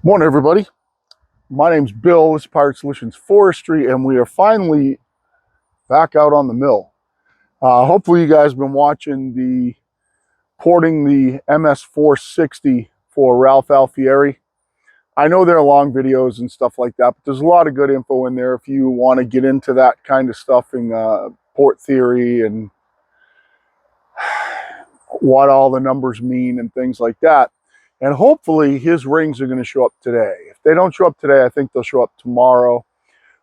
Morning, everybody. My name's Bill. This is Pirate Solutions Forestry, and we are finally back out on the mill. Hopefully, you guys have been watching the porting the MS460 for Ralph Alfieri. I know they're long videos and stuff like that, but there's a lot of good info in there if you want to get into that kind of stuff in port theory and what all the numbers mean and things like that. And hopefully his rings are going to show up today. If they don't show up today, I think they'll show up tomorrow.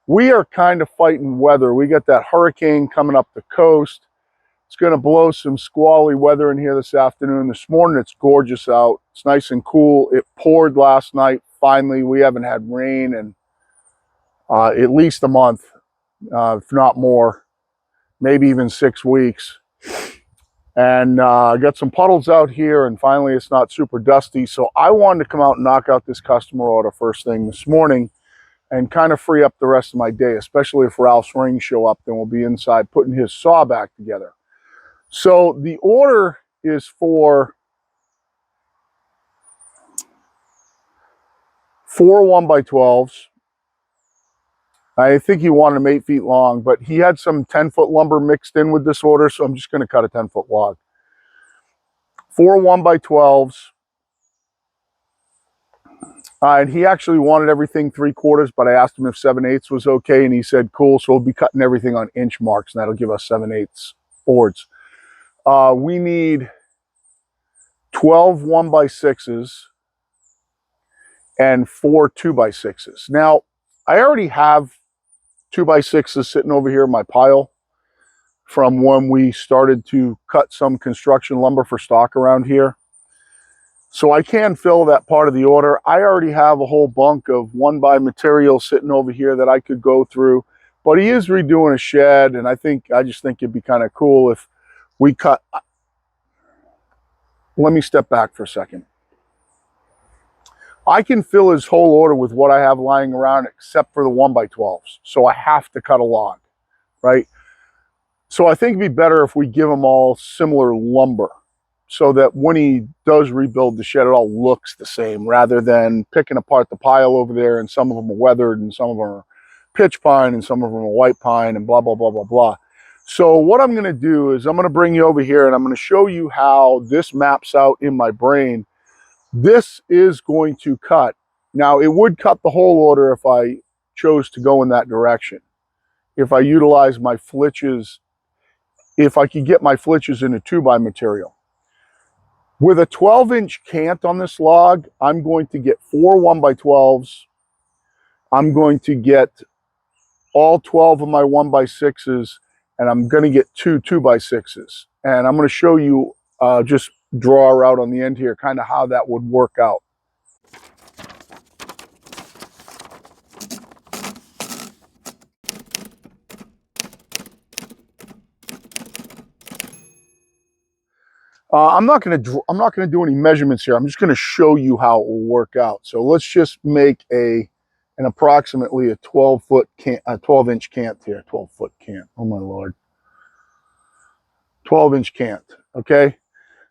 We are kind of fighting weather. We got that hurricane coming up the coast. It's going to blow some squally weather in here this afternoon. This morning it's gorgeous out. It's nice and cool. It poured last night. Finally, we haven't had rain in at least a month, if not more, maybe even 6 weeks. And I got some puddles out here, and finally it's not super dusty. So I wanted to come out and knock out this customer order first thing this morning and kind of free up the rest of my day, especially if Ralph's rings show up, then we'll be inside putting his saw back together. So the order is for 4 1x12s. I think he wanted them 8 feet long, but he had some 10-foot lumber mixed in with this order, so I'm just going to cut a 10-foot log. 4 1x12s. And he actually wanted everything 3/4, but I asked him if 7/8 was okay, and he said cool. So we'll be cutting everything on inch marks, and that'll give us 7/8 boards. We need 12 1x6s and 4 2x6s. Now, I already have 2x6s sitting over here in my pile from when we started to cut some construction lumber for stock around here. So I can fill that part of the order. I already have a whole bunk of 1x material sitting over here that I could go through, but he is redoing a shed, and I just think it'd be kind of cool if we cut. Let me step back for a second. I can fill his whole order with what I have lying around except for the 1x12s. So I have to cut a log, right? So I think it'd be better if we give them all similar lumber so that when he does rebuild the shed, it all looks the same rather than picking apart the pile over there, and some of them are weathered and some of them are pitch pine and some of them are white pine and blah, blah, blah, blah, blah. So what I'm going to do is I'm going to bring you over here and I'm going to show you how this maps out in my brain. This is going to cut. Now, it would cut the whole order if I chose to go in that direction. If I utilize my flitches, if I could get my flitches in a 2x material. With a 12-inch cant on this log, I'm going to get 4 1x12s. I'm going to get all 12 of my 1x6s, and I'm going to get 2 2x6s. And I'm going to show you, just draw out on the end here, kind of how that would work out. I'm not going to do any measurements here. I'm just going to show you how it will work out. So let's just make an approximately a 12-inch cant here. 12-foot cant. Oh my Lord. 12-inch cant. Okay.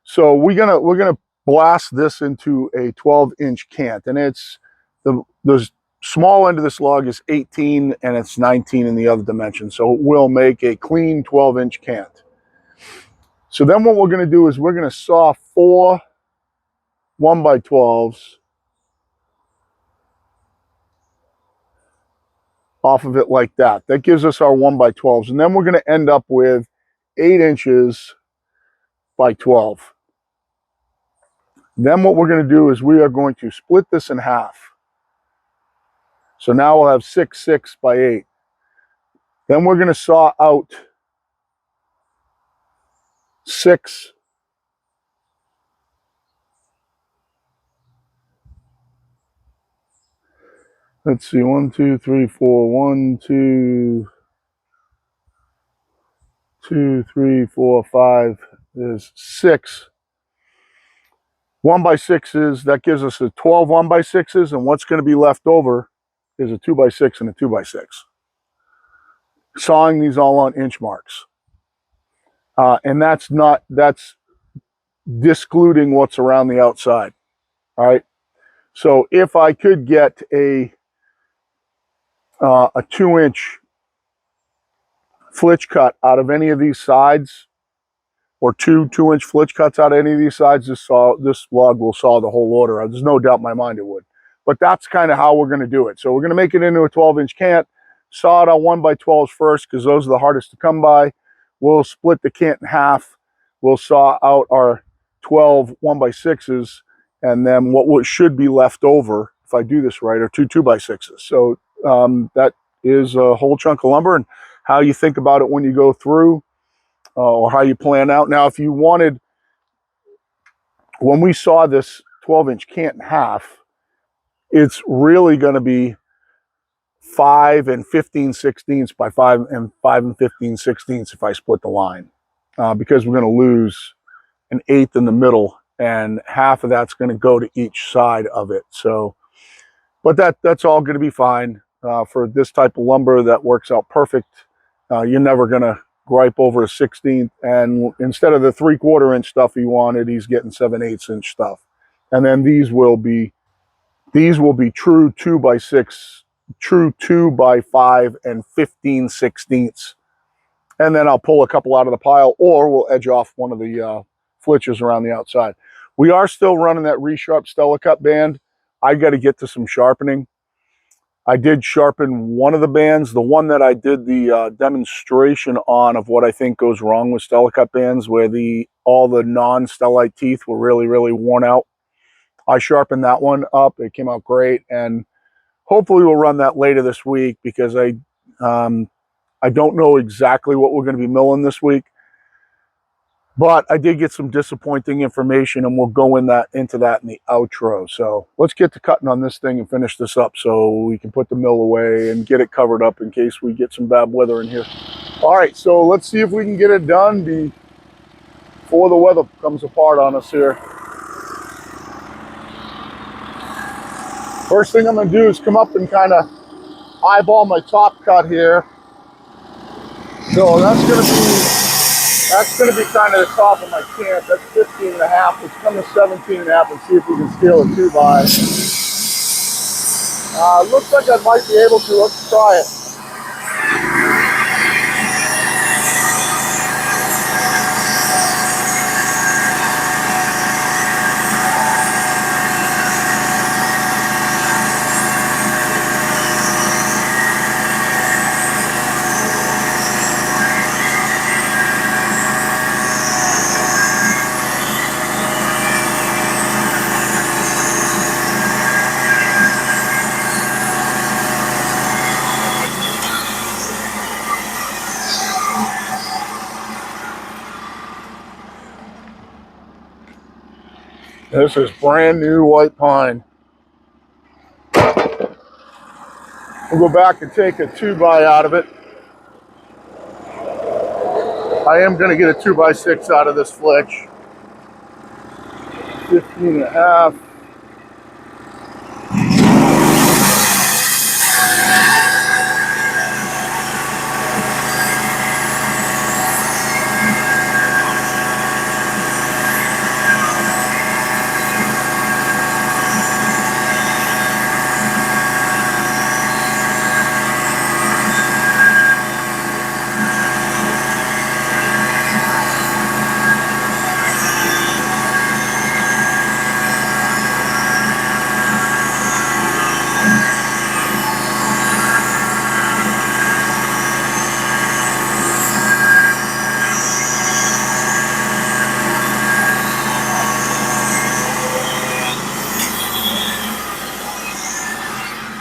So we're gonna blast this into a 12-inch cant, and it's the small end of this log is 18 and it's 19 in the other dimension. So it will make a clean 12-inch cant. So then what we're going to do is we're going to saw 4 1x12s off of it like that. That gives us our 1x12s. And then we're going to end up with 8 inches by 12. Then what we're going to do is we are going to split this in half. So now we'll have 6 6x8. Then we're going to saw out 6 let's see, 1 2 3 4 1 2 2 3 4 5. There's 6 1x6s. That gives us a 12 1x6s, and what's going to be left over is a 2x6 and a 2x6. Sawing these all on inch marks, and that's discluding what's around the outside. All right. So if I could get a 2-inch flitch cut out of any of these sides, or two-inch flitch cuts out of any of these sides, this log will saw the whole order. There's no doubt in my mind it would. But that's kind of how we're going to do it. So we're going to make it into a 12-inch cant, saw it on 1x12s first because those are the hardest to come by. We'll split the cant in half. We'll saw out our 12 1x6s, and then what should be left over, if I do this right, are two 2x6s. So that is a whole chunk of lumber, and how you think about it when you go through, or how you plan out. Now, if you wanted, when we saw this 12-inch cant in half, it's really going to be 5 15/16 by 5 15/16 if I split the line, because we're going to lose an eighth in the middle, and half of that's going to go to each side of it. So, but that's all going to be fine for this type of lumber. That works out perfect. You're never going to gripe over a 16th, and instead of the 3/4 inch stuff he wanted, he's getting 7/8 inch stuff. And then these will be true 2x6, true 2x5 and 15/16. And then I'll pull a couple out of the pile, or we'll edge off one of the flitches around the outside. We are still running that resharp Stella Cut band. I got to get to some sharpening. I did sharpen one of the bands, the one that I did the demonstration on of what I think goes wrong with Stella Cut bands, where all the non-stellite teeth were really, really worn out. I sharpened that one up. It came out great, and hopefully we'll run that later this week, because I don't know exactly what we're going to be milling this week. But I did get some disappointing information, and we'll go into that in the outro. So let's get to cutting on this thing and finish this up so we can put the mill away and get it covered up in case we get some bad weather in here. All right, so let's see if we can get it done before the weather comes apart on us here. First thing I'm going to do is come up and kind of eyeball my top cut here. So that's going to be kind of the top of my cant. That's 15.5. Let's come to 17.5 and see if we can scale a 2x. Looks like I might be able to. Let's try it. This is brand new white pine. We'll go back and take a 2x out of it. I am going to get a 2x6 out of this flitch. 15.5.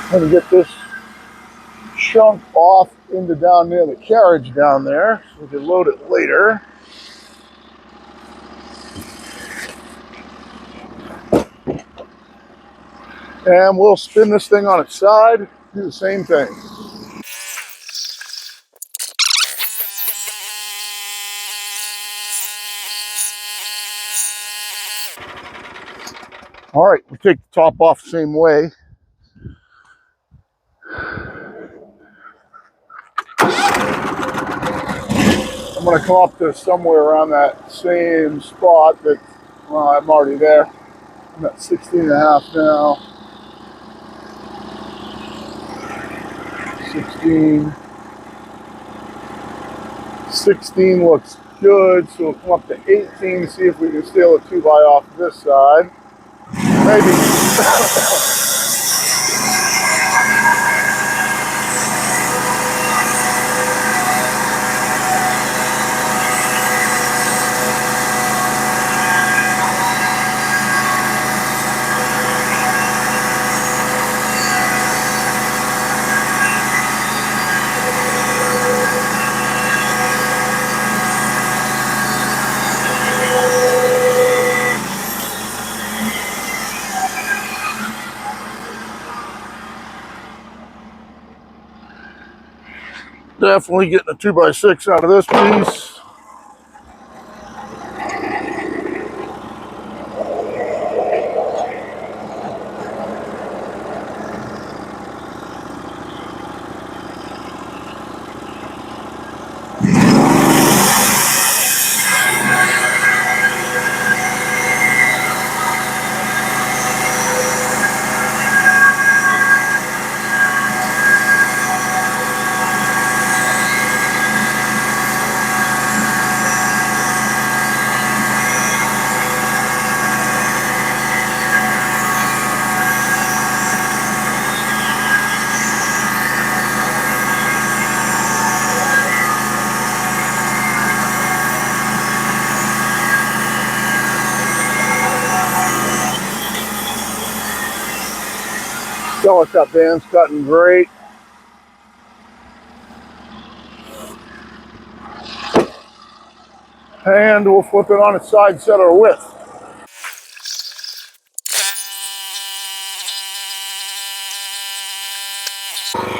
I'm going to get this chunk off into down near the carriage down there so we can load it later. And we'll spin this thing on its side, do the same thing. All right, we take the top off the same way. I'm going to come up to somewhere around that same spot that, well, I'm already there. I'm at 16.5 now. 16. 16 looks good, so we'll come up to 18, see if we can steal a 2x off this side. Maybe. Definitely getting a 2x6 out of this piece. That band's cutting great. And we'll flip it on its side, set our width.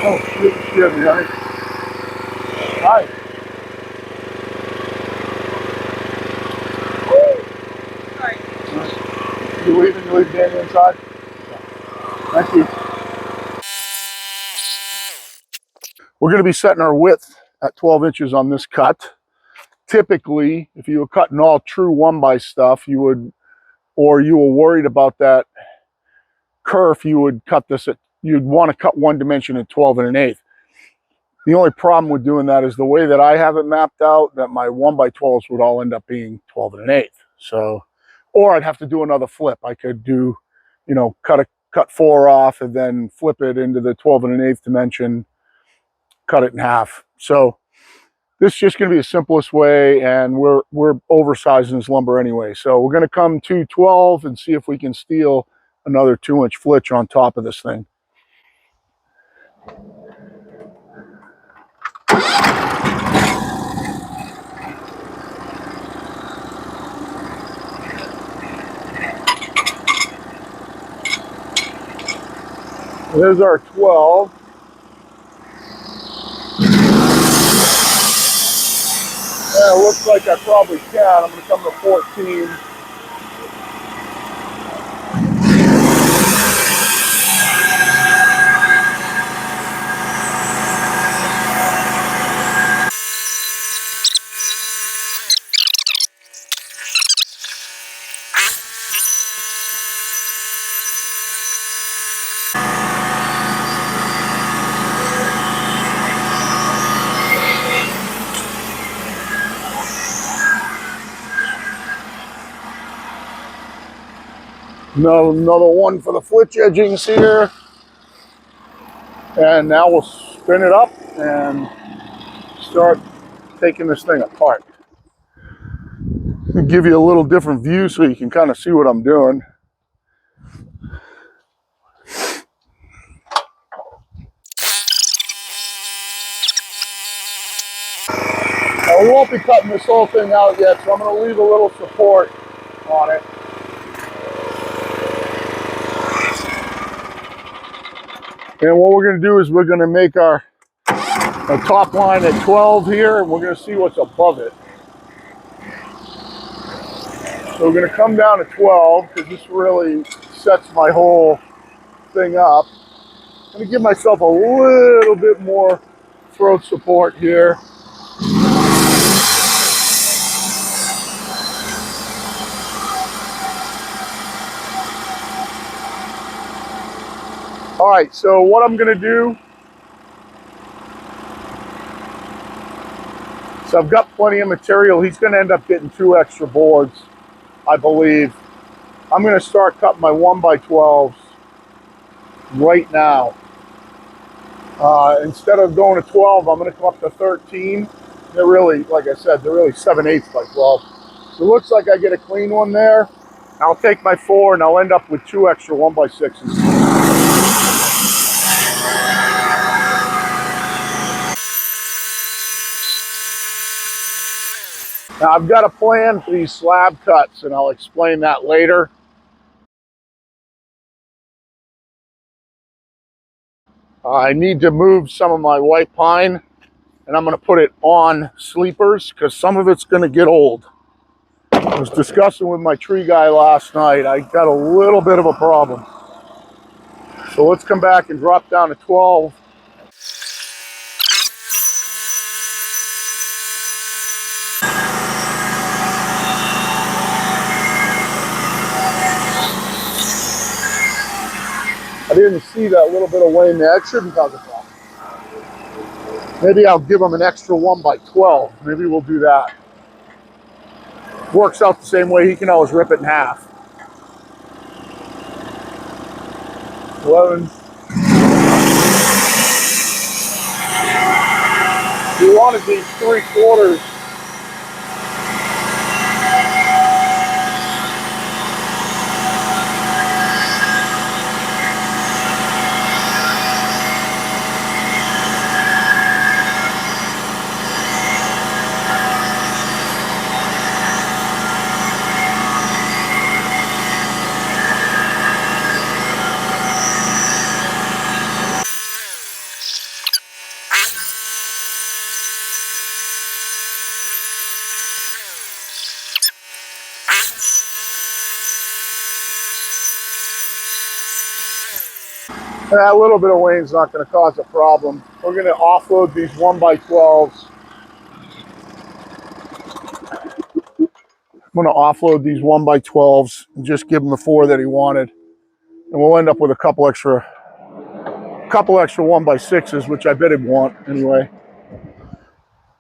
Oh, excuse me, honey. Hi. Sorry. You leave Danny inside? Thank you. We're going to be setting our width at 12 inches on this cut. Typically, if you were cutting all true 1x stuff, you would, or you were worried about that kerf, you would cut this at, you'd want to cut one dimension at 12 1/8. The only problem with doing that is the way that I have it mapped out, that my 1x12s would all end up being 12 1/8. So, or I'd have to do another flip. I could do, you know, cut 4 off and then flip it into the 12 1/8 dimension, cut it in half. So this is just going to be the simplest way, and we're oversizing this lumber anyway. So we're going to come to 12 and see if we can steal another 2-inch flitch on top of this thing. There's our 12. Yeah, it looks like I probably can. I'm going to come to 14. Another one for the flitch edgings here. And now we'll spin it up and start taking this thing apart. I'll give you a little different view so you can kind of see what I'm doing. Now, we won't be cutting this whole thing out yet, so I'm going to leave a little support on it. And what we're going to do is we're going to make our top line at 12 here, and we're going to see what's above it. So we're going to come down to 12 because this really sets my whole thing up. I'm going to give myself a little bit more throat support here. All right, so what I'm going to do So I've got plenty of material. He's going to end up getting 2 extra boards, I believe. I'm going to start cutting my 1x12s right now. Instead of going to 12, I'm going to come up to 13. They're really, like I said, they're really 7/8 by 12. So it looks like I get a clean one there. I'll take my 4 and I'll end up with 2 extra 1x6s. Now I've got a plan for these slab cuts and I'll explain that later. I need to move some of my white pine and I'm going to put it on sleepers because some of it's going to get old. I was discussing with my tree guy last night. I got a little bit of a problem. So let's come back and drop down to 12. I didn't see that little bit of wane there. That shouldn't cause a problem. Maybe I'll give them an extra 1x12. Maybe we'll do that. Works out the same way. He can always rip it in half. 11. We wanted these 3/4. That little bit of wane's not going to cause a problem. We're going to offload these 1x12s. I'm going to offload these 1x12s and just give him the 4 that he wanted. And we'll end up with a couple extra 1x6s, which I bet he'd want anyway.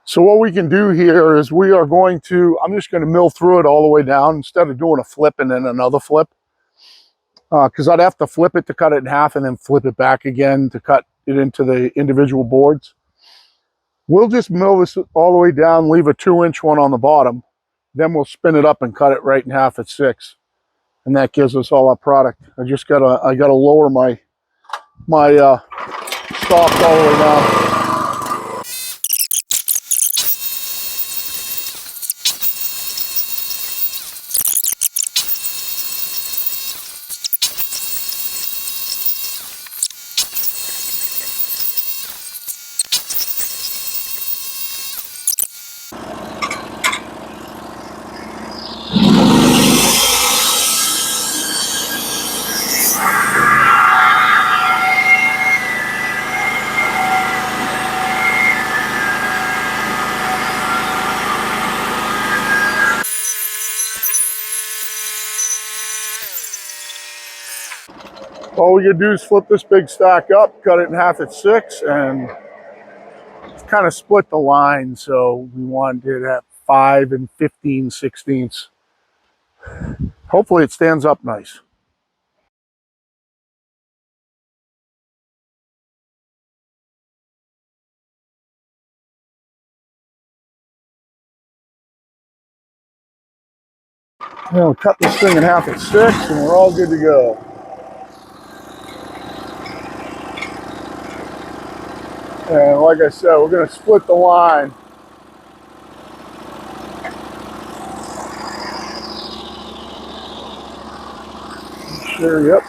So what we can do here is I'm just going to mill through it all the way down instead of doing a flip and then another flip. Because I'd have to flip it to cut it in half and then flip it back again to cut it into the individual boards. We'll just mill this all the way down, leave a 2-inch one on the bottom. Then we'll spin it up and cut it right in half at 6. And that gives us all our product. I gotta lower my stalks all the way down. All we gotta do is flip this big stack up, cut it in half at 6, and kind of split the line. So we wanted it at 5 and 15/16. Hopefully it stands up nice. We'll cut this thing in half at 6 and we're all good to go. And like I said, we're going to split the line. Sure, yep.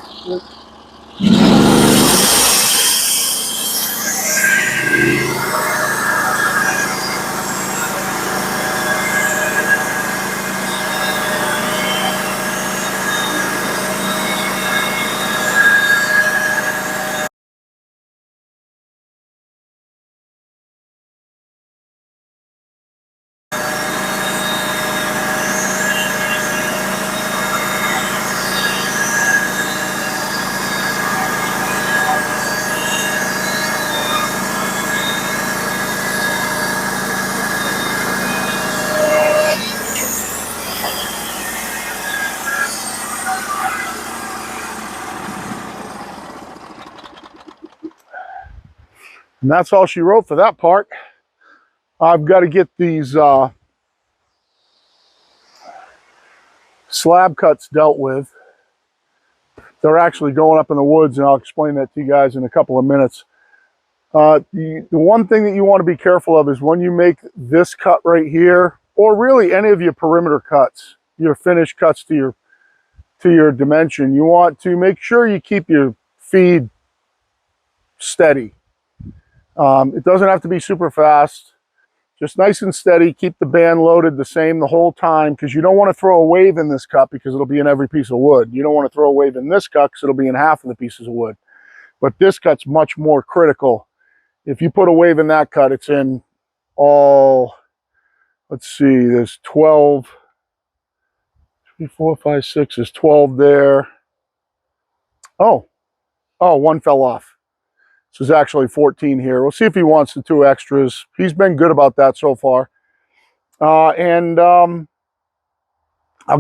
And that's all she wrote for that part. I've got to get these slab cuts dealt with. They're actually going up in the woods, and I'll explain that to you guys in a couple of minutes. The one thing that you want to be careful of is when you make this cut right here, or really any of your perimeter cuts, your finish cuts to your dimension, you want to make sure you keep your feed steady. It doesn't have to be super fast, just nice and steady. Keep the band loaded the same the whole time, because you don't want to throw a wave in this cut because it'll be in every piece of wood. You don't want to throw a wave in this cut because it'll be in half of the pieces of wood. But this cut's much more critical. If you put a wave in that cut, it's in all, let's see, there's 12, 3, 4, 5, 6, there's 12 there. Oh, one fell off. So there's actually 14 here. We'll see if he wants the 2 extras. He's been good about that so far. And I'll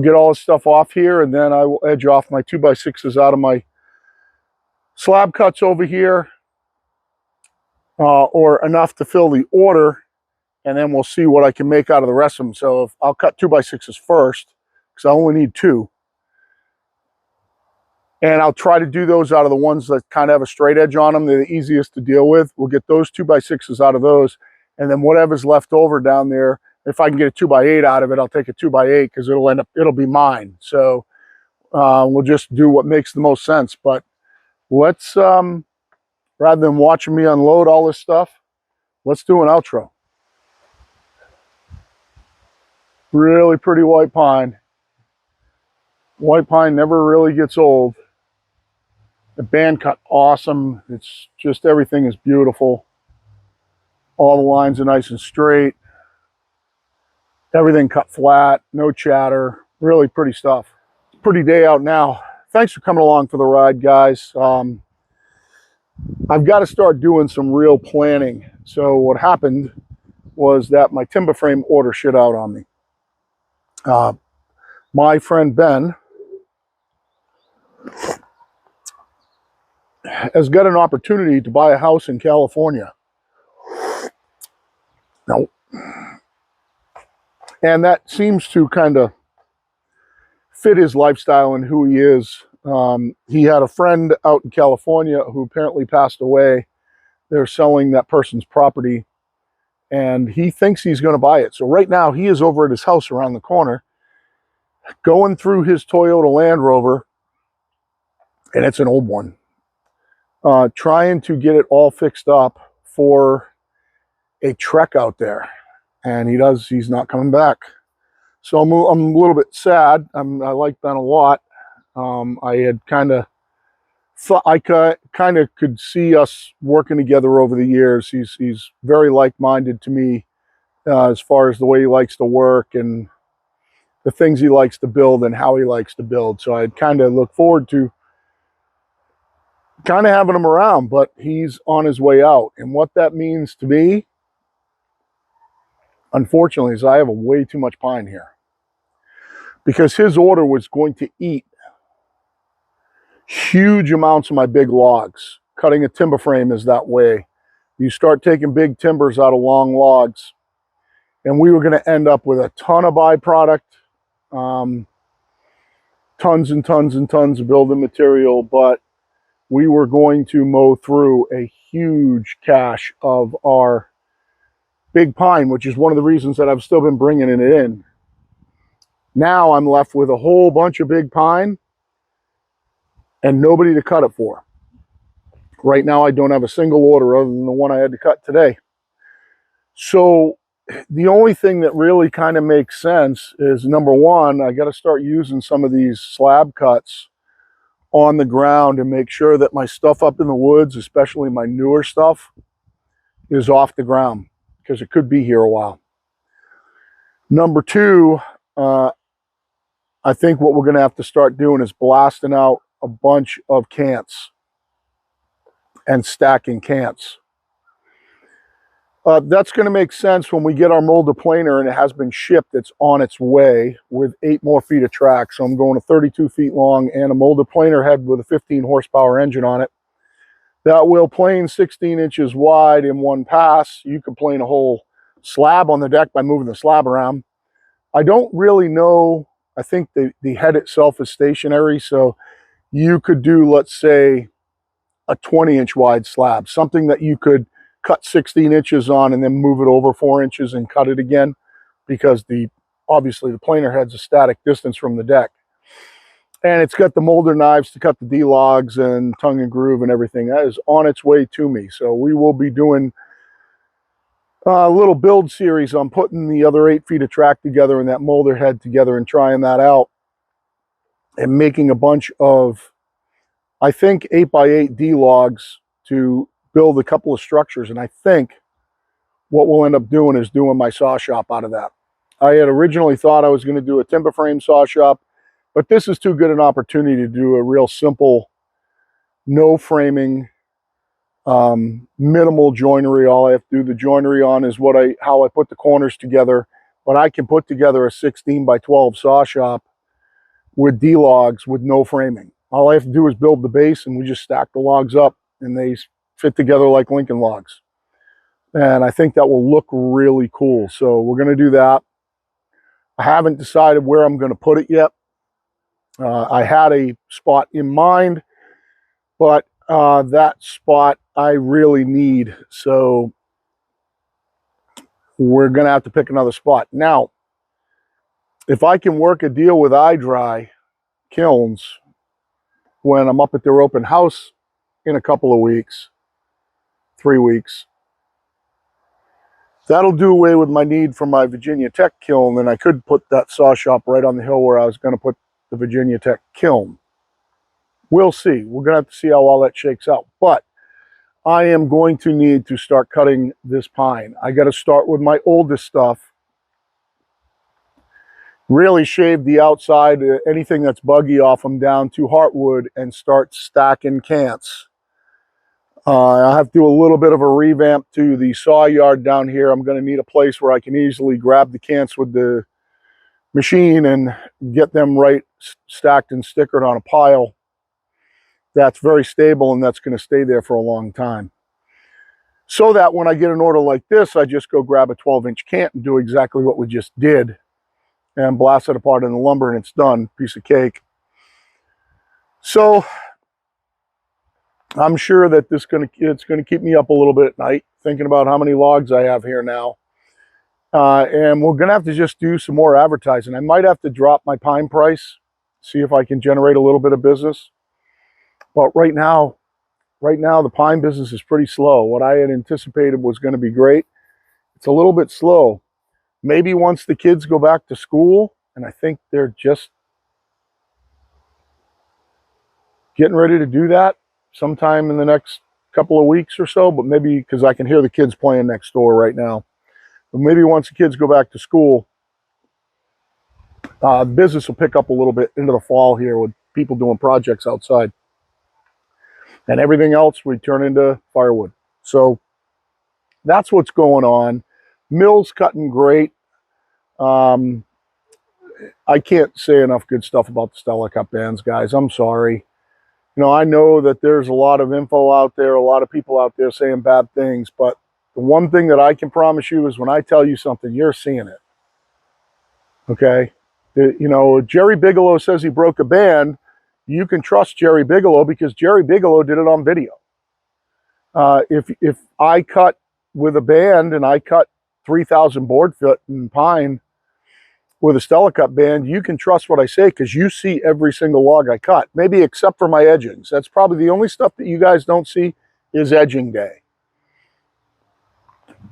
get all this stuff off here, and then I will edge off my 2x6s out of my slab cuts over here, or enough to fill the order, and then we'll see what I can make out of the rest of them. So if I'll cut 2x6s first, because I only need 2. And I'll try to do those out of the ones that kind of have a straight edge on them. They're the easiest to deal with. We'll get those 2x6s out of those, and then whatever's left over down there, if I can get a 2x8 out of it, I'll take a 2x8, because it'll be mine. So we'll just do what makes the most sense. But let's, rather than watching me unload all this stuff, let's do an outro. Really pretty white pine. White pine never really gets old. The band cut awesome. It's just, everything is beautiful. All the lines are nice and straight. Everything cut flat, no chatter. Really pretty stuff. Pretty day out now. Thanks for coming along for the ride, guys. I've got to start doing some real planning. So what happened was that my timber frame order shit out on me. My friend Ben has got an opportunity to buy a house in California. No. And that seems to kind of fit his lifestyle and who he is. He had a friend out in California who apparently passed away. They're selling that person's property, and he thinks he's going to buy it. So right now he is over at his house around the corner, going through his Toyota Land Rover, and it's an old one, trying to get it all fixed up for a trek out there. And he's not coming back. So I'm a little bit sad. I like Ben a lot. I had kind of thought, I kind of could see us working together over the years. He's very like-minded to me, as far as the way he likes to work and the things he likes to build and how he likes to build. So I'd kind of look forward to kind of having him around, but he's on his way out. And what that means to me, unfortunately, is I have way too much pine here, because his order was going to eat huge amounts of my big logs. Cutting a timber frame is that way. You start taking big timbers out of long logs, and we were going to end up with a ton of byproduct, tons and tons and tons of building material, but we were going to mow through a huge cache of our big pine, which is one of the reasons that I've still been bringing it in. Now I'm left with a whole bunch of big pine and nobody to cut it for. Right now I don't have a single order other than the one I had to cut today. So the only thing that really kind of makes sense is, number one, I got to start using some of these slab cuts on the ground and make sure that my stuff up in the woods, especially my newer stuff, is off the ground, because it could be here a while. Number two, I think what we're going to have to start doing is blasting out a bunch of cants and stacking cants. That's going to make sense when we get our molder planer and it has been shipped. It's on its way with 8 more feet of track. So I'm going to 32 feet long and a molder planer head with a 15 horsepower engine on it that will plane 16 inches wide in one pass. You could plane a whole slab on the deck by moving the slab around. I don't really know. I think the head itself is stationary, so you could do, let's say, a 20-inch wide slab, something that you could cut 16 inches on and then move it over 4 inches and cut it again, because obviously the planer head's a static distance from the deck. And it's got the molder knives to cut the D-logs and tongue and groove and everything. That is on its way to me. So we will be doing a little build series on putting the other 8 feet of track together and that molder head together and trying that out and making a bunch of, I think, 8x8 D-logs to build a couple of structures. And I think what we'll end up doing is doing my saw shop out of that. I had originally thought I was going to do a timber frame saw shop, but this is too good an opportunity to do a real simple, no framing, minimal joinery. All I have to do the joinery on is how I put the corners together. But I can put together a 16 by 12 saw shop with D-logs with no framing. All I have to do is build the base, and we just stack the logs up, and they fit together like Lincoln logs. And I think that will look really cool. So we're going to do that. I haven't decided where I'm going to put it yet. I had a spot in mind, but that spot I really need. So we're going to have to pick another spot. Now, if I can work a deal with iDry Kilns when I'm up at their open house in a couple of weeks, 3 weeks, that'll do away with my need for my Virginia Tech kiln, and I could put that saw shop right on the hill where I was going to put the Virginia Tech kiln. We'll see. We're going to have to see how all that shakes out. But I am going to need to start cutting this pine. I got to start with my oldest stuff. Really shave the outside, anything that's buggy off them, down to heartwood and start stacking cants. I have to do a little bit of a revamp to the saw yard down here. I'm going to need a place where I can easily grab the cants with the machine and get them right stacked and stickered on a pile that's very stable and that's going to stay there for a long time. So that when I get an order like this, I just go grab a 12-inch cant and do exactly what we just did and blast it apart in the lumber, and it's done. Piece of cake. So I'm sure that it's going to keep me up a little bit at night, thinking about how many logs I have here now. And we're going to have to just do some more advertising. I might have to drop my pine price, see if I can generate a little bit of business. But right now the pine business is pretty slow. What I had anticipated was going to be great. It's a little bit slow. Maybe once the kids go back to school, and I think they're just getting ready to do that sometime in the next couple of weeks or so, but maybe, because I can hear the kids playing next door right now. But maybe once the kids go back to school, business will pick up a little bit into the fall here with people doing projects outside. And everything else we turn into firewood. So that's what's going on. Mill's cutting great. I can't say enough good stuff about the Stella Cup bands, guys. I'm sorry. You know, I know that there's a lot of info out there, a lot of people out there saying bad things, but the one thing that I can promise you is when I tell you something, you're seeing it. Okay? You know, Jerry Bigelow says he broke a band. You can trust Jerry Bigelow because Jerry Bigelow did it on video. If I cut with a band and I cut 3,000 board foot in pine with a Stella Cut band, you can trust what I say because you see every single log I cut, maybe except for my edgings. That's probably the only stuff that you guys don't see is edging day.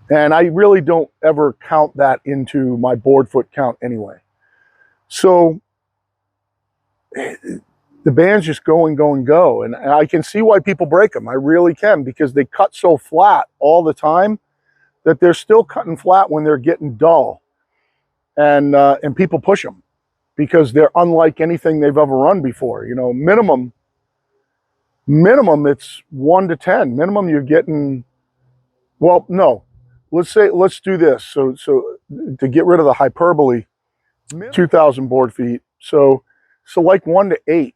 And I really don't ever count that into my board foot count anyway. So the bands just go and go and go. And I can see why people break them. I really can, because they cut so flat all the time that they're still cutting flat when they're getting dull. And people push them because they're unlike anything they've ever run before. You know, minimum it's 1 to 10. Minimum you're getting, well, no. Let's do this. So to get rid of the hyperbole, 2,000 board feet. So like 1 to 8.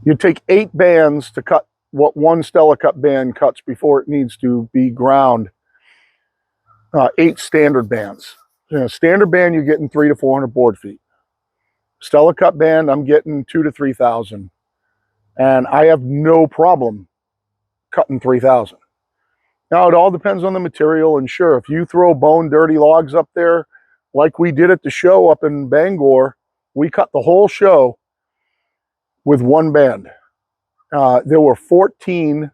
You take 8 bands to cut what one Stella cut band cuts before it needs to be ground, 8 standard bands. Standard band, you're getting 300 to 400 board feet. Stella cut band, I'm getting 2,000 to 3,000, and I have no problem cutting 3,000. Now, it all depends on the material, and sure, if you throw bone dirty logs up there, like we did at the show up in Bangor, we cut the whole show with one band. There were 14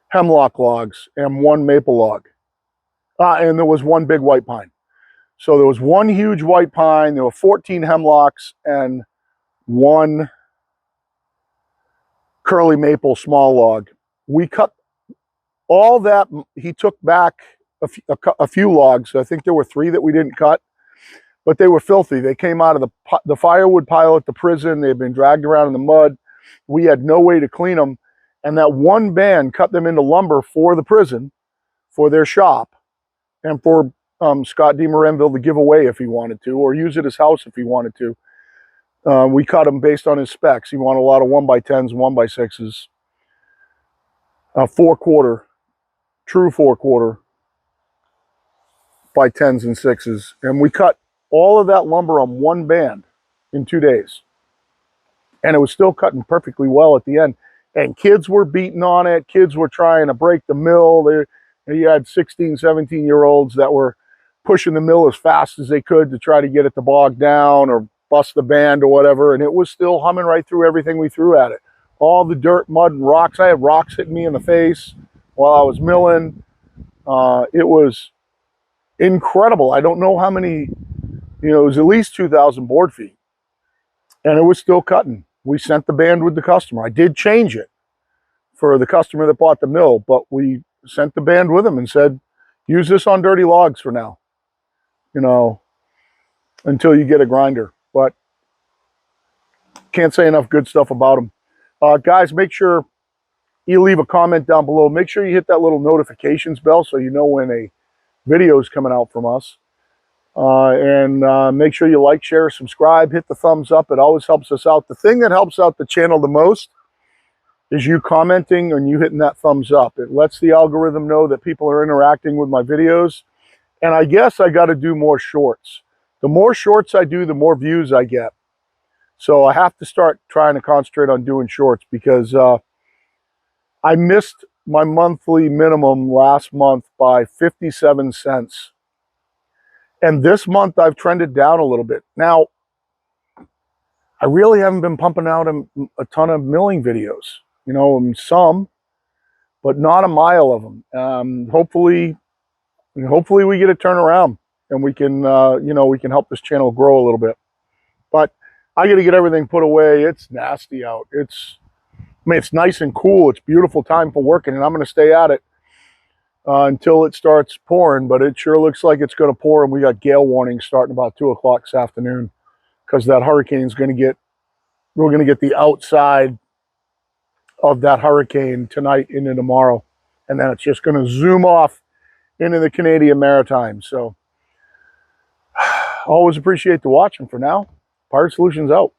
hemlock logs and 1 maple log, and there was 1 big white pine. So there was 1 huge white pine, there were 14 hemlocks, and 1 curly maple small log. We cut all that. He took back a few logs. I think there were 3 that we didn't cut, but they were filthy. They came out of the firewood pile at the prison. They had been dragged around in the mud. We had no way to clean them, and that one band cut them into lumber for the prison, for their shop, and for Scott D. Morenville to give away if he wanted to, or use at his house if he wanted to. We cut him based on his specs. He wanted a lot of 1x10s, 1x6s, 4/4, true 4/4 by 10s and 6s. And we cut all of that lumber on 1 band in 2 days. And it was still cutting perfectly well at the end. And kids were beating on it. Kids were trying to break the mill. You had 16, 17-year-olds that were pushing the mill as fast as they could to try to get it to bog down or bust the band or whatever. And it was still humming right through everything we threw at it. All the dirt, mud, and rocks. I had rocks hitting me in the face while I was milling. It was incredible. I don't know how many, it was at least 2,000 board feet. And it was still cutting. We sent the band with the customer. I did change it for the customer that bought the mill, but we sent the band with him and said, use this on dirty logs for now, until you get a grinder. But can't say enough good stuff about them. Guys, make sure you leave a comment down below. Make sure you hit that little notifications bell so you know when a video is coming out from us. And make sure you like, share, subscribe, hit the thumbs up. It always helps us out. The thing that helps out the channel the most is you commenting and you hitting that thumbs up. It lets the algorithm know that people are interacting with my videos. And I guess I got to do more shorts. The more shorts I do, the more views I get. So I have to start trying to concentrate on doing shorts, because I missed my monthly minimum last month by 57 cents. And this month I've trended down a little bit. Now, I really haven't been pumping out a ton of milling videos. Some, but not a mile of them. Hopefully we get a turnaround and we can, we can help this channel grow a little bit. But I got to get everything put away. It's nasty out. It's nice and cool. It's a beautiful time for working, and I'm going to stay at it until it starts pouring. But it sure looks like it's going to pour, and we got gale warnings starting about 2 o'clock this afternoon, because that hurricane's going to get, we're going to get the outside of that hurricane tonight into tomorrow, and then it's just going to zoom off into the Canadian Maritimes. So always appreciate the watching. For now, Pirate Solutions out.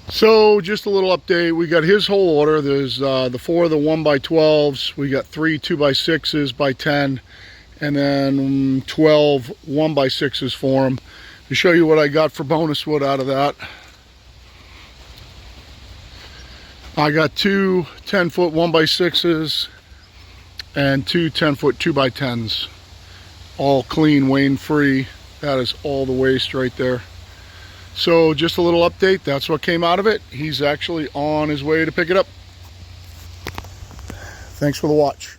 So just a little update. We got his whole order. There's the 4 of the 1x12s. We got 3 2x6s by 10, and then 12 1x6s for him. To show you what I got for bonus wood out of that, I got 2 10-foot 1x6s and 2 10-foot 2x10s, all clean, wane free. That is all the waste right there. So just a little update. That's what came out of it. He's actually on his way to pick it up. Thanks for the watch.